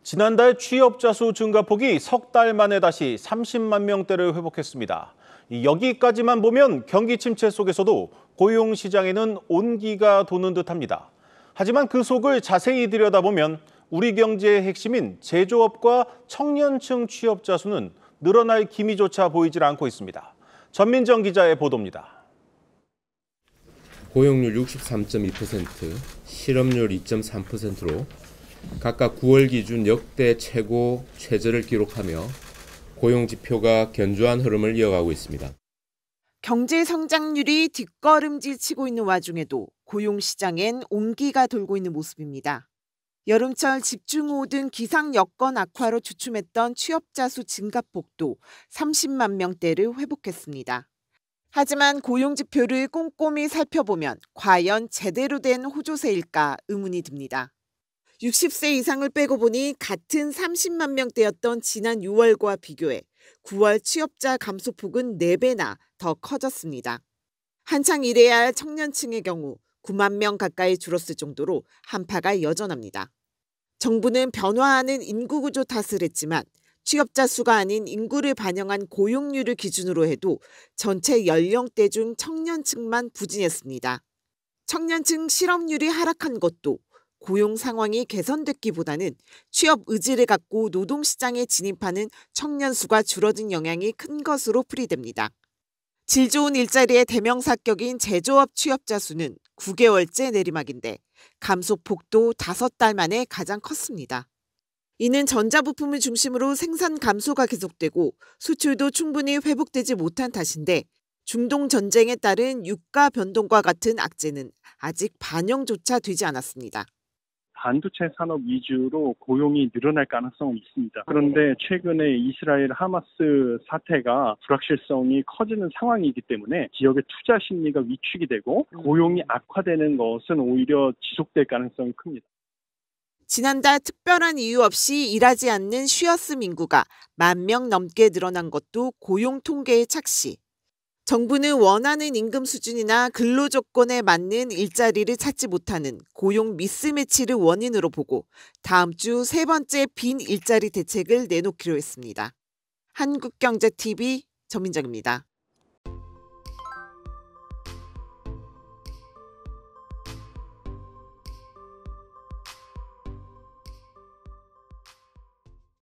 지난달 취업자 수 증가폭이 석 달 만에 다시 30만 명대를 회복했습니다. 여기까지만 보면 경기 침체 속에서도 고용 시장에는 온기가 도는 듯합니다. 하지만 그 속을 자세히 들여다보면 우리 경제의 핵심인 제조업과 청년층 취업자 수는 늘어날 기미조차 보이질 않고 있습니다. 전민정 기자의 보도입니다. 고용률 63.2%, 실업률 2.3%로 각각 9월 기준 역대 최고 최저를 기록하며 고용 지표가 견조한 흐름을 이어가고 있습니다. 경제 성장률이 뒷걸음질 치고 있는 와중에도 고용 시장엔 온기가 돌고 있는 모습입니다. 여름철 집중호우 등 기상 여건 악화로 주춤했던 취업자 수 증가폭도 30만 명대를 회복했습니다. 하지만 고용 지표를 꼼꼼히 살펴보면 과연 제대로 된 호조세일까 의문이 듭니다. 60세 이상을 빼고 보니 같은 30만 명대였던 지난 6월과 비교해 9월 취업자 감소폭은 4배나 더 커졌습니다. 한창 일해야 할 청년층의 경우 9만 명 가까이 줄었을 정도로 한파가 여전합니다. 정부는 변화하는 인구 구조 탓을 했지만 취업자 수가 아닌 인구를 반영한 고용률을 기준으로 해도 전체 연령대 중 청년층만 부진했습니다. 청년층 실업률이 하락한 것도 고용 상황이 개선됐기보다는 취업 의지를 갖고 노동시장에 진입하는 청년 수가 줄어든 영향이 큰 것으로 풀이됩니다. 질 좋은 일자리의 대명사격인 제조업 취업자 수는 9개월째 내리막인데 감소폭도 5달 만에 가장 컸습니다. 이는 전자부품을 중심으로 생산 감소가 계속되고 수출도 충분히 회복되지 못한 탓인데 중동 전쟁에 따른 유가 변동과 같은 악재는 아직 반영조차 되지 않았습니다. 반도체 산업 위주로 고용이 늘어날 가능성은 있습니다. 그런데 최근에 이스라엘 하마스 사태가 불확실성이 커지는 상황이기 때문에 기업의 투자 심리가 위축이 되고 고용이 악화되는 것은 오히려 지속될 가능성이 큽니다. 지난달 특별한 이유 없이 일하지 않는 쉬어쓰 인구가 1만 명 넘게 늘어난 것도 고용 통계의 착시. 정부는 원하는 임금 수준이나 근로 조건에 맞는 일자리를 찾지 못하는 고용 미스매치를 원인으로 보고 다음 주 3번째 빈 일자리 대책을 내놓기로 했습니다. 한국경제TV 전민정입니다.